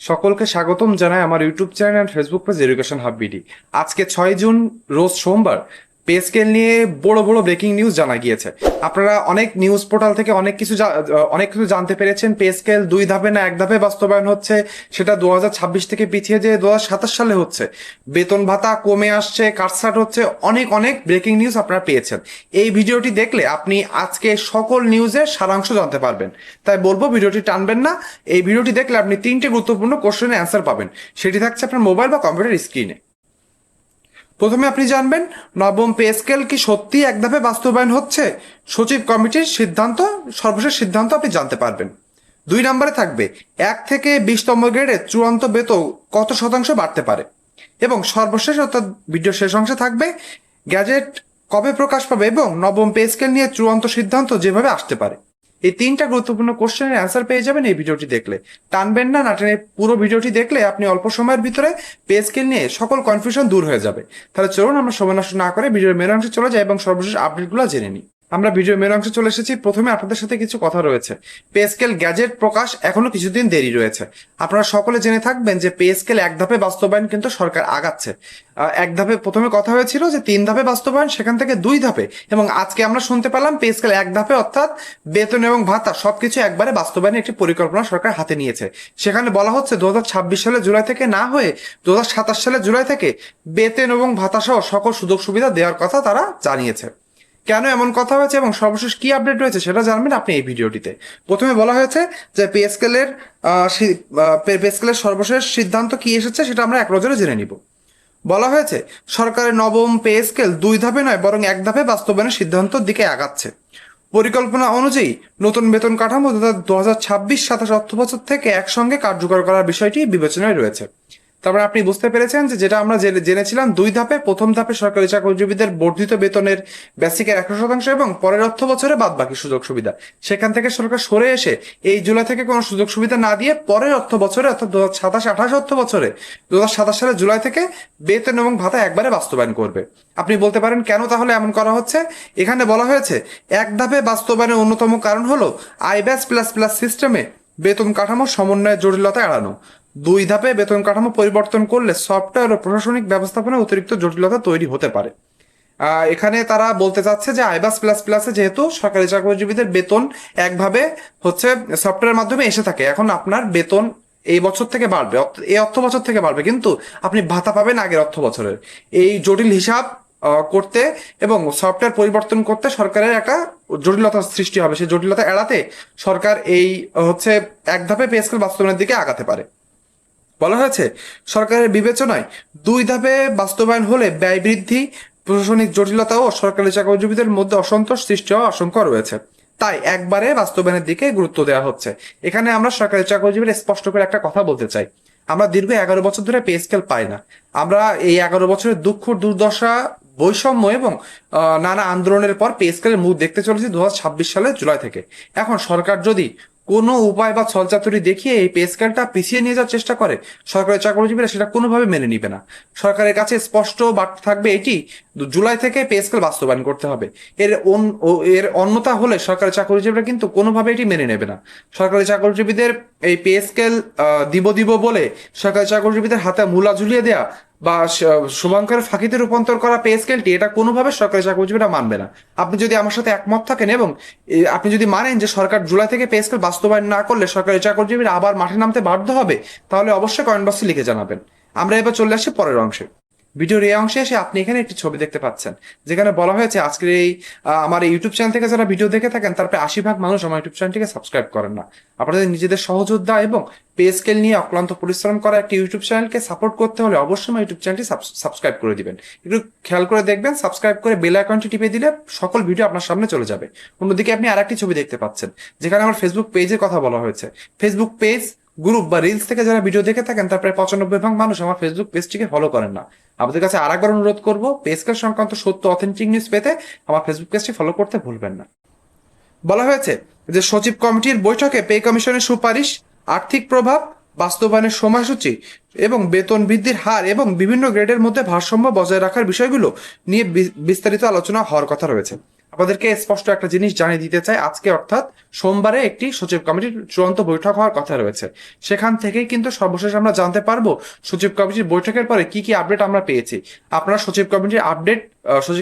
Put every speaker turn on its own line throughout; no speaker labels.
সকলকে স্বাগতম জানাই আমার YouTube channel and Facebook page education hub BD. আজকে 6 জুন, রোজ সোমবার, পে স্কেল নিয়ে বড় বড় ব্রেকিং নিউজ জানা গিয়েছে। আপনারা অনেক নিউজ পোর্টাল থেকে অনেক কিছু জানতে পেরেছেন। পে স্কেল 2 ধাপে না 1 ধাপে বাস্তবায়ন হচ্ছে, সেটা 2026 থেকে পিছিয়ে যেয়ে 2027 সালে হচ্ছে। বেতন ভাতা কমে আসছে, কাটছাট হচ্ছে, অনেক অনেক ব্রেকিং নিউজ আপনারা পেয়েছেন। এই ভিডিওটি দেখলে আপনি আজকে সকল নিউজের সারাংশ জানতে পারবেন। তাই বলবো ভিডিওটি টানবেন না। এই ভিডিওটি দেখলে আপনি 3টে গুরুত্বপূর্ণ কোশ্চেনের অ্যান্সার পাবেন, সেটি থাকছে আপনার মোবাইল বা কম্পিউটার স্ক্রিনে। প্রথমে আপনি জানবেন, নবম পে স্কেল কি সত্যি 1 ধাপে বাস্তবায়ন হচ্ছে? সচিব কমিটির সিদ্ধান্ত, সর্বশেষ সিদ্ধান্ত আপনি জানতে পারবেন। 2 নম্বরে থাকবে 1 থেকে 20তম গ্রেডে চূড়ান্ত বেতন কত শতাংশ বাড়তে পারে। এবং সর্বশেষ অর্থাৎ ভিডিও শেষ অংশে থাকবে গ্যাজেট কবে প্রকাশ পাবে এবং নবম পে স্কেল নিয়ে চূড়ান্ত সিদ্ধান্ত যেভাবে আসতে পারে। এই 3টা গুরুত্বপূর্ণ কোশ্চেনের অ্যান্সার পেয়ে যাবেন এই ভিডিওটি দেখলে। টানবেন না, না টেনে পুরো ভিডিওটি দেখলে আপনি অল্প সময়ের ভিতরে পে স্কেল নিয়ে সকল কনফিউশন দূর হয়ে যাবে। তাহলে চলুন আমরা সময় নষ্ট না করে ভিডিওর মেন অংশে চলে যাই এবং সর্বশেষ আপডেটগুলো জেনে নিই। আমরা ভিডিওর মেন অংশে চলে এসেছি। প্রথমে আপনাদের সাথে কিছু কথা রয়েছে। পে স্কেল গ্যাজেট প্রকাশ এখনো কিছুদিন দেরি রয়েছে। আপনারা সকলে জেনে থাকবেন যে পে স্কেল 1 ধাপে বাস্তবায়ন কিন্তু সরকার আগাচ্ছে। 1 ধাপে প্রথমে কথা হয়েছিল যে 3 ধাপে বাস্তবায়ন, সেখান থেকে 2 ধাপে, এবং আজকে আমরা শুনতে পেলাম পে স্কেল 1 ধাপে, অর্থাৎ বেতন এবং ভাতা সবকিছু একবারে বাস্তবায়নের একটি পরিকল্পনা সরকার হাতে নিয়েছে। সেখানে বলা হচ্ছে 2026 সালের জুলাই থেকে না হয়ে 2027 সালের জুলাই থেকে বেতন এবং ভাতা সহ সকল সুযোগ সুবিধা দেওয়ার কথা তারা জানিয়েছে। কেন এমন কথা হয়েছে এবং সর্বশেষ কি আপডেট রয়েছে সেটা জানবেন আপনি এই ভিডিওটিতে। প্রথমে বলা হয়েছে যে পে স্কেলের সর্বশেষ সিদ্ধান্ত কি এসেছে সেটা আমরা এক নজরে জেনে নিব। বলা হয়েছে সরকারের নবম পে স্কেল 2 ধাপে নয় বরং 1 ধাপে বাস্তবায়নের সিদ্ধান্তের দিকে আগাচ্ছে। পরিকল্পনা অনুযায়ী নতুন বেতন কাঠামো 2026-27 অর্থ বছর থেকে একসঙ্গে কার্যকর করার বিষয়টি বিবেচনায় রয়েছে। তারপরে আপনি বুঝতে পেরেছেন যে যেটা আমরা জেনেছিলাম 2 ধাপে, প্রথম ধাপে সরকারি চাকরিজীবীদের বর্ধিত বেতনের বেসিকের 100% এবং পরের অর্থ বছরে বাদ বাকি সুযোগ সুবিধা, সেখান থেকে সরকার সরে এসে এই জুলাই থেকে কোনো সুযোগ সুবিধা না দিয়ে পরের অর্থ বছরে অর্থাৎ 2027-28 অর্থ বছরে 2027 সালের জুলাই থেকে বেতন এবং ভাতা একবারে বাস্তবায়ন করবে। আপনি বলতে পারেন কেন তাহলে এমন করা হচ্ছে? এখানে বলা হয়েছে 1 ধাপে বাস্তবায়নের অন্যতম কারণ হলো আইব্যাস প্লাস প্লাস সিস্টেমে বেতন কাঠামো সমন্বয়ের জটিলতা এড়ানো। 2 ধাপে বেতন কাঠামো পরিবর্তন করলে সফটওয়্যার ও প্রশাসনিক ব্যবস্থাপনায় অতিরিক্ত জটিলতা তৈরি হতে পারে। এখানে তারা বলতে চাচ্ছে যে আইবাস প্লাস প্লাসে যেহেতু সরকারি চাকরিজীবীদের বেতন একভাবে হচ্ছে সফটওয়্যারের মাধ্যমে এসে থাকে, এখন আপনার বেতন এই বছর থেকে বাড়বে, এই অর্থ বছর থেকে বাড়বে, কিন্তু আপনি ভাতা পাবেন আগের অর্থ বছরের। এই জটিল হিসাব করতে এবং সফটওয়্যার পরিবর্তন করতে সরকারের একটা জটিলতার সৃষ্টি হবে। সেই জটিলতা এড়াতে সরকার এই হচ্ছে 1 ধাপে পে স্কেল বাস্তবায়নের দিকে আগাতে পারে। বলা হয়েছে সরকারের বিবেচনায় 2 ধাপে বাস্তবায়ন হলে ব্যয় বৃদ্ধি, প্রশাসনিক জটিলতা ও সরকারি চাকরিজীবীদের মধ্যে অসন্তোষ সৃষ্টি হওয়ার আশঙ্কা রয়েছে। তাই একবারে বাস্তবায়নের দিকে গুরুত্ব দেওয়া হচ্ছে। এখানে আমরা সরকারি চাকরিজীবীরা স্পষ্ট করে একটা কথা বলতে চাই, আমরা দীর্ঘ 11 বছর ধরে পে স্কেল পাই না। আমরা এই 11 বছরের দুঃখ দুর্দশা, বৈষম্য এবং নানা আন্দোলনের পর পে স্কেলের মুখ দেখতে চলেছি 2026 সালের জুলাই থেকে। এখন সরকার যদি কোনো উপায় বা ছলচাতুরি দেখিয়ে এই পে স্কেলটা পিছিয়ে নিয়ে যাওয়ার চেষ্টা করে, সরকারি চাকরিজীবীরা সেটা কোনোভাবে মেনে নিবে না। সরকারের কাছে স্পষ্ট বার্তা থাকবে এটি, জুলাই থেকে পে স্কেল বাস্তবায়ন করতে হবে। এর অন্যথা হলে সরকারি চাকরিজীবীরা কিন্তু কোনোভাবে এটি মেনে নেবে না। সরকারি চাকরিজীবীদের এই পে স্কেল দিব বলে সরকারি চাকরিজীবীদের হাতে মূলা ঝুলিয়ে দেয়া বা শুভঙ্করের ফাঁকিতে রূপান্তর করা পে স্কেলটি, এটা কোনোভাবে সরকারি চাকরিজীবীরা মানবে না। আপনি যদি আমার সাথে একমত থাকেন এবং আপনি যদি মানেন যে সরকার জুলাই থেকে পে স্কেল বাস্তবায়ন না করলে সরকারি চাকরিজীবীরা আবার মাঠে নামতে বাধ্য হবে, তাহলে অবশ্যই কমেন্ট বক্সে লিখে জানাবেন। আমরা এবার চলে আসি পরের অংশে। ভিডিওর এই অংশে এসে আপনি এখানে একটি ছবি দেখতে পাচ্ছেন, যেখানে বলা হয়েছে আজকের এই আমার ইউটিউব চ্যানেল থেকে যারা ভিডিও দেখে থাকেন তার প্রায় 80% মানুষ আমার ইউটিউব চ্যানেলটিকে সাবস্ক্রাইব করেন না। আপনাদের নিজেদের সহযোদ্ধা এবং পে স্কেল নিয়ে অক্লান্ত পরিশ্রম করা একটি ইউটিউব চ্যানেলকে সাপোর্ট করতে হলে অবশ্যই আমার ইউটিউব চ্যানেলটি সাবস্ক্রাইব করে দিবেন। একটু খেয়াল করে দেখবেন, সাবস্ক্রাইব করে বেল আইকনটি টিপে দিলে সকল ভিডিও আপনার সামনে চলে যাবে। অন্যদিকে আপনি আরেকটি ছবি দেখতে পাচ্ছেন, যেখানে আমার ফেসবুক পেজের কথা বলা হয়েছে। ফেসবুক পেজ, গ্রুপ বা রিলস থেকে যারা ভিডিও দেখে থাকেন তার প্রায় 95% মানুষ আমার ফেসবুক পেজটিকে ফলো করেন না। আপনাদের কাছে আরেকবার অনুরোধ করবো, পে স্কেল সংক্রান্ত সত্য অথেন্টিক নিউজ পেতে আমার ফেসবুক পেজটি ফলো করতে ভুলবেন না। বলা হয়েছে যে সচিব কমিটির বৈঠকে পে কমিশনের সুপারিশ, আর্থিক প্রভাব, বাস্তবায়নের সময়সূচি এবং বেতন বৃদ্ধির হার এবং বিভিন্ন গ্রেডের মধ্যে ভারসাম্য বজায় রাখার বিষয়গুলো নিয়ে বিস্তারিত আলোচনা হওয়ার কথা রয়েছে। আপনাদেরকে স্পষ্ট একটা জিনিস জানিয়ে দিতে চাই, আজকে অর্থাৎ সোমবারে একটি সচিব কমিটির চূড়ান্ত বৈঠক হওয়ার কথা রয়েছে। সেখান থেকেই কিন্তু সর্বশেষ আমরা জানতে পারবো সচিব কমিটির বৈঠকের পরে কি কি আপডেট আমরা পেয়েছি। আপনারা সচিব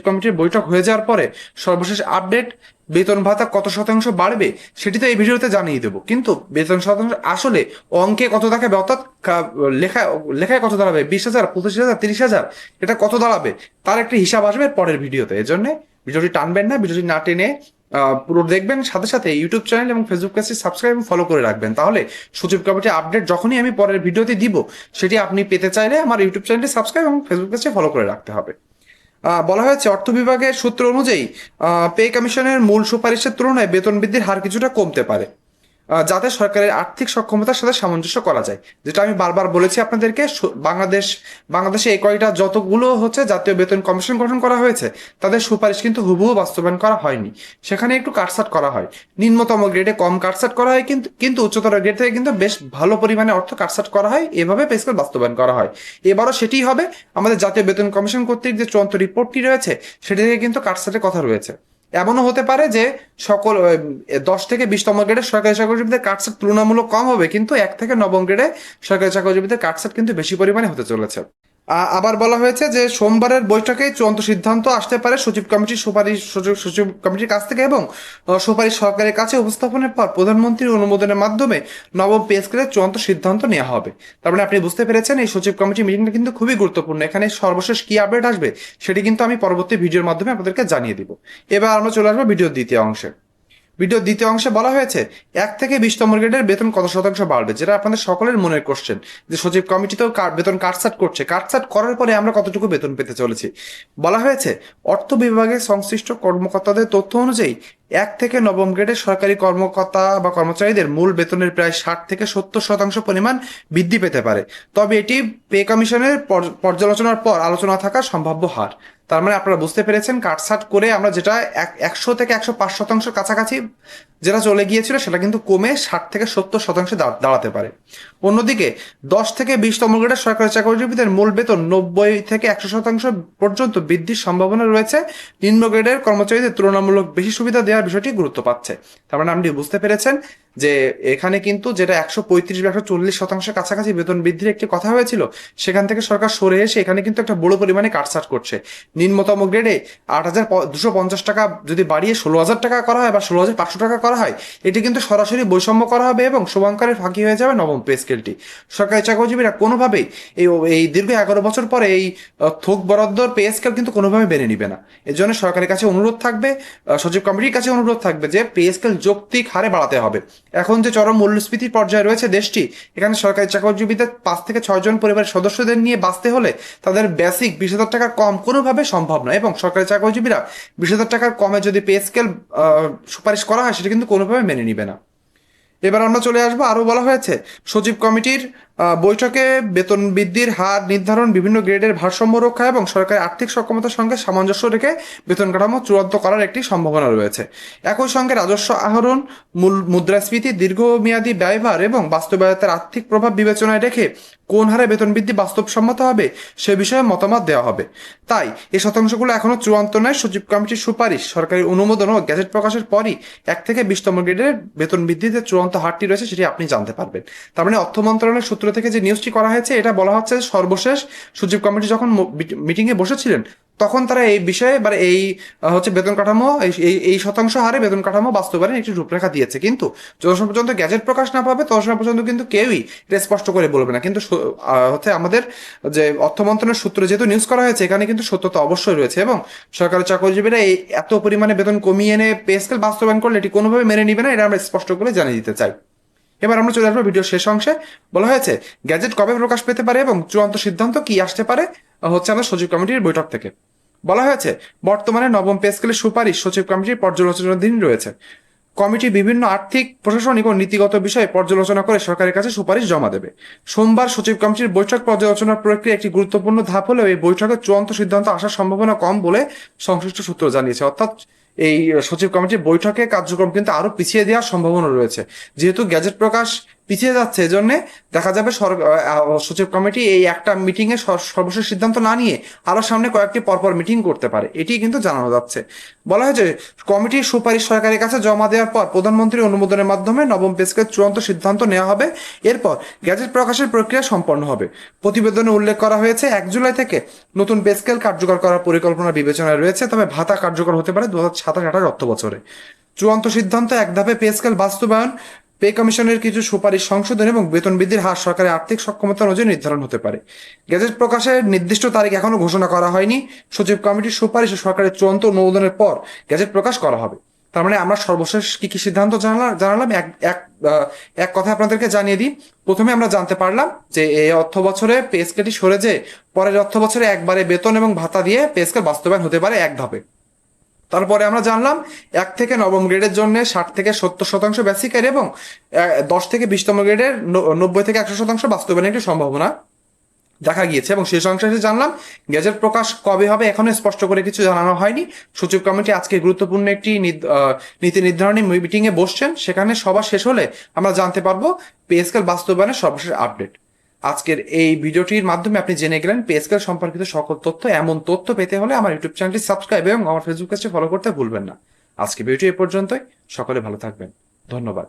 কমিটির বৈঠক হয়ে যাওয়ার পরে সর্বশেষ আপডেট, বেতন ভাতা কত শতাংশ বাড়বে সেটি তো এই ভিডিওতে জানিয়ে দেবো, কিন্তু বেতন শতাংশ আসলে অঙ্কে কত দেখাবে, অর্থাৎ লেখায় কত দাঁড়াবে, 20,000, 25,000, 30,000, এটা কত দাঁড়াবে তার একটি হিসাব আসবে পরের ভিডিওতে। এর জন্য ভিডিওটি টানবেন না, ভিডিওটি না টেনে পুরো দেখবেন, সাথে সাথে ইউটিউব চ্যানেল এবং ফেসবুক পেজটি সাবস্ক্রাইব এবং ফলো করে রাখবেন। তাহলে সচিব কমিটি আপডেট যখনই আমি পরের ভিডিওতে দিব সেটি আপনি পেতে চাইলে আমার ইউটিউব চ্যানেলটি সাবস্ক্রাইব এবং ফেসবুক পেজটি ফলো করে রাখতে হবে। বলা হয়েছে অর্থ বিভাগের সূত্র অনুযায়ী পে কমিশনের মূল সুপারিশের তুলনায় বেতন বৃদ্ধির হার কিছুটা কমতে পারে, যাতে সরকারের আর্থিক সক্ষমতার সাথে সামঞ্জস্য করা যায়। যেটা আমি বারবার বলেছি আপনাদেরকে, বাংলাদেশে এই কয়টা যতগুলো হচ্ছে জাতীয় বেতন কমিশন গঠন করা হয়েছে তাদের সুপারিশ কিন্তু হুবহু বাস্তবায়ন করা হয়নি। সেখানে একটু কাটছাট করা হয়, নিম্নতম গ্রেডে কম কাটছাট করা হয়, কিন্তু উচ্চতর গ্রেড থেকে কিন্তু বেশ ভালো পরিমাণে অর্থ কাটছাট করা হয়, এভাবে পে স্কেল বাস্তবায়ন করা হয়। এবারও সেটি হবে। আমাদের জাতীয় বেতন কমিশন কর্তৃক যে চূড়ান্ত রিপোর্টটি রয়েছে সেটি থেকে কিন্তু কাটছাটের কথা রয়েছে। এমনও হতে পারে যে সকল 10 থেকে 20তম গ্রেডের সরকারি চাকরিজীবীদের কাটছাট তুলনামূলক কম হবে, কিন্তু 1 থেকে 9ম গ্রেডে সরকারি চাকরিজীবীদের কাটছাট কিন্তু বেশি পরিমাণে হতে চলেছে। আবার বলা হয়েছে যে সোমবারের বৈঠকে চূড়ান্ত সিদ্ধান্ত আসতে পারে সচিব কমিটির কাছ থেকে, এবং সুপারিশ সরকারের কাছে উপস্থাপনের পর প্রধানমন্ত্রীর অনুমোদনের মাধ্যমে নবম পে স্কেলের চূড়ান্ত সিদ্ধান্ত নেওয়া হবে। তার মানে আপনি বুঝতে পেরেছেন এই সচিব কমিটি মিটিংটা কিন্তু খুবই গুরুত্বপূর্ণ। এখানে সর্বশেষ কি আপডেট আসবে সেটি কিন্তু আমি পরবর্তী ভিডিওর মাধ্যমে আপনাদেরকে জানিয়ে দিব। এবার আমরা চলে আসবো ভিডিওর দ্বিতীয় অংশে। ভিডিওর দ্বিতীয় অংশে বলা হয়েছে 1 থেকে 20তম গ্রেডের বেতন কত শতাংশ বাড়বে, যেটা আপনাদের সকলের মনের কোশ্চেন, যে সচিব কমিটি তো বেতন কাটছাট করার পরে আমরা কতটুকু বেতন পেতে চলেছি। বলা হয়েছে অর্থ বিভাগের সংশ্লিষ্ট কর্মকর্তাদের তথ্য অনুযায়ী 1 থেকে 9ম গ্রেডের সরকারি কর্মকর্তা বা কর্মচারীদের মূল বেতনের প্রায় 60 থেকে 70% পরিমাণ বৃদ্ধি পেতে পারে, তবে এটি পে কমিশনের পর্যালোচনার পর আলোচনা থাকার সম্ভাব্য হার। তার মানে আপনারা বুঝতে পেরেছেন, কাটছাট করে আমরা যেটা 100 থেকে 105% কাছাকাছি যেটা চলে গিয়েছিল সেটা কিন্তু কমে 60 থেকে 70% দাঁড়াতে পারে। অন্যদিকে 10 থেকে 20তম গ্রেডের সরকারি চাকরিজীবীদের মূল বেতন 90 থেকে 100% পর্যন্ত বৃদ্ধির সম্ভাবনা রয়েছে। নিম্ন গ্রেডের কর্মচারীদের তুলনামূলক বেশি সুবিধা দেওয়ার বিষয়টি গুরুত্ব পাচ্ছে। তার মানে আপনি বুঝতে পেরেছেন যে এখানে কিন্তু যেটা 135 বা 140% কাছাকাছি বেতন বৃদ্ধির একটি কথা হয়েছিল, সেখান থেকে সরকার সরে এসে এখানে কিন্তু একটা বড় পরিমাণে কাটছাট করছে। নিম্নতম গ্রেডে 8,250 টাকা যদি বাড়িয়ে 16,000 টাকা করা হয় বা 16,500 টাকা করা হয়, এটি কিন্তু সরাসরি বৈষম্য করা হবে এবং শুভঙ্করের ফাঁকি হয়ে যাবে নবম পে স্কেলটি। সরকারি চাকরিজীবীরা কোনোভাবেই এই দীর্ঘ 11 বছর পরে এই থোক বরাদ্দর পে স্কেল কিন্তু কোনোভাবে মেনে নিবে না। এর জন্য সরকারের কাছে অনুরোধ থাকবে, সচিব কমিটির কাছে অনুরোধ থাকবে যে পে স্কেল যৌক্তিক হারে বাড়াতে হবে। এখন যে চরম মূল্যস্ফীতির পর্যায়ে রয়েছে দেশটি, এখানে সরকারি চাকরিজীবীদের 5 থেকে 6 জন পরিবারের সদস্যদের নিয়ে বাঁচতে হলে তাদের বেসিক 20,000 টাকার কম কোনোভাবে সম্ভব নয়, এবং সরকারি চাকরিজীবীরা 20,000 টাকার কমে যদি পে স্কেল সুপারিশ করা হয় সেটা কিন্তু কোনোভাবে মেনে নিবে না। এবার আমরা চলে আসবো, আরও বলা হয়েছে সচিব কমিটির বৈঠকে বেতন বৃদ্ধির হার নির্ধারণ, বিভিন্ন গ্রেডের ভারসাম্য রক্ষা এবং সরকারের আর্থিক সক্ষমতার সঙ্গে সামঞ্জস্য রেখে বেতন কাঠামো চূড়ান্ত করার একটি সম্ভাবনা রয়েছে। একই সঙ্গে রাজস্ব আহরণ, মুদ্রাস্ফীতি, দীর্ঘমেয়াদী ব্যয়ভার এবং বাস্তবায়তের আর্থিক প্রভাব বিবেচনায় রেখে কোন হারে বেতন বৃদ্ধি বাস্তবসম্মত হবে সে বিষয়ে মতামত দেওয়া হবে। তাই এই শতাংশগুলো এখনও চূড়ান্ত নয়। সচিব কমিটির সুপারিশ সরকারি অনুমোদন ও গ্যাজেট প্রকাশের পরই 1 থেকে 20তম গ্রেডের বেতন বৃদ্ধিতে চূড়ান্ত হারটি রয়েছে সেটি আপনি জানতে পারবেন। তার মানে অর্থ মন্ত্রণালয়ের সূত্র থেকে যে নিউজটি করা হয়েছে এটা বলা হচ্ছে সর্বশেষ সচিব কমিটি যখন মিটিংয়ে বসেছিলেন তখন তারা এই বিষয়ে এই হচ্ছে বেতন কাঠামো এই শতাংশ হারে বেতন কাঠামো বাস্তবায়নের একটি রূপরেখা দিয়েছে, কিন্তু যতক্ষণ পর্যন্ত গ্যাজেট প্রকাশ না পাবে ততক্ষণ পর্যন্ত কিন্তু কেউই এটা স্পষ্ট করে বলবে না। কিন্তু হচ্ছে আমাদের যে অর্থ মন্ত্রণালয়ের সূত্রে যেহেতু নিউজ করা হয়েছে এখানে কিন্তু সত্যতা অবশ্যই রয়েছে, এবং সরকারি চাকরিজীবীরা এই এত পরিমাণে বেতন কমিয়ে এনে পে স্কেল বাস্তবায়ন করলে এটি কোনোভাবে মেনে নিবে না, এটা আমরা স্পষ্ট করে জানিয়ে দিতে চাই। এবার আমরা চলে আসবো ভিডিওর শেষ অংশে। বলা হয়েছে গ্যাজেট কবে প্রকাশ পেতে পারে এবং চূড়ান্ত সিদ্ধান্ত কি আসতে পারে হচ্ছে আমাদের সচিব কমিটির বৈঠক থেকে। বলা হয়েছে বর্তমানে নবম পে স্কেলের সুপারিশ সচিব কমিটির পর্যালোচনাধীন রয়েছে। কমিটি বিভিন্ন আর্থিক, প্রশাসনিক ও নীতিগত বিষয়ে পর্যালোচনা করে সরকারের কাছে সুপারিশ জমা দেবে। সোমবার সচিব কমিটির বৈঠক পর্যালোচনার প্রক্রিয়া একটি গুরুত্বপূর্ণ ধাপ হলেও এই বৈঠকে চূড়ান্ত সিদ্ধান্ত আসার সম্ভাবনা কম বলে সংশ্লিষ্ট সূত্র জানিয়েছে। অর্থাৎ এই সচিব কমিটির বৈঠকে কার্যক্রম কিন্তু আরো পিছিয়ে দেওয়ার সম্ভাবনা রয়েছে, যেহেতু গ্যাজেট প্রকাশ পিছিয়ে যাচ্ছে। এজন্য দেখা যাবে সচিব কমিটি এই একটা মিটিং এ সর্বশেষ সিদ্ধান্ত না নিয়ে আরো সামনে কয়েকটি পরপর মিটিং করতে পারে, এটি কিন্তু জানানো যাচ্ছে। বলা হয়েছে কমিটির সুপারিশ সরকারের কাছে জমা দেওয়ার পর প্রধানমন্ত্রীর অনুমোদনের মাধ্যমে নবম পে স্কেল চূড়ান্ত সিদ্ধান্ত নেওয়া হবে। এরপর গ্যাজেট প্রকাশের প্রক্রিয়া সম্পন্ন হবে। প্রতিবেদনে উল্লেখ করা হয়েছে 1 জুলাই থেকে নতুন পে স্কেল কার্যকর করার পরিকল্পনা বিবেচনায় রয়েছে, তবে ভাতা কার্যকর হতে পারে 2027-28 অর্থ বছরে। চূড়ান্ত সিদ্ধান্ত এক ধাপে পে স্কেল বাস্তবায়ন, পে কমিশনের কিছু সুপারিশ সংশোধন এবং বেতন বৃদ্ধির হার সরকারের আর্থিক সক্ষমতা অনুযায়ী নির্ধারণ হতে পারে। গেজেট প্রকাশের নির্দিষ্ট তারিখ এখনো ঘোষণা করা হয়নি। সচিব কমিটির সুপারিশ ও সরকারের চূড়ান্ত অনুমোদনের পর গেজেট প্রকাশ করা হবে। তার মানে আমরা সর্বশেষ কি কি সিদ্ধান্ত জানালাম এক এক এক কথা আপনাদেরকে জানিয়ে দিই। প্রথমে আমরা জানতে পারলাম যে এই অর্থ বছরে পে স্কেলটি সরে যে পরের অর্থ বছরে একবারে বেতন এবং ভাতা দিয়ে পে স্কেল বাস্তবায়ন হতে পারে এক ধাপে। তারপরে আমরা জানলাম 1 থেকে নবম গ্রেডের জন্য 60 থেকে 70% বেসিকের এবং 10 থেকে 20তম গ্রেডের 90 থেকে 100% বাস্তবায়নের একটি সম্ভাবনা দেখা গিয়েছে। এবং শেষ অংশে এসে জানলাম গেজেট প্রকাশ কবে হবে এখনো স্পষ্ট করে কিছু জানানো হয়নি। সচিব কমিটি আজকে গুরুত্বপূর্ণ একটি নীতি নির্ধারণী মিটিং এ বসছেন, সেখানে সভা শেষ হলে আমরা জানতে পারবো পে স্কেল বাস্তবায়নের সর্বশেষ আপডেট। আজকের এই ভিডিওটির মাধ্যমে আপনি জেনে গেলেন পে স্কেল সম্পর্কিত সকল তথ্য। এমন তথ্য পেতে হলে আমার ইউটিউব চ্যানেলটি সাবস্ক্রাইব এবং আমার ফেসবুক পেজটি ফলো করতে ভুলবেন না। আজকে ভিডিওটি এ পর্যন্তই। সকলে ভালো থাকবেন। ধন্যবাদ।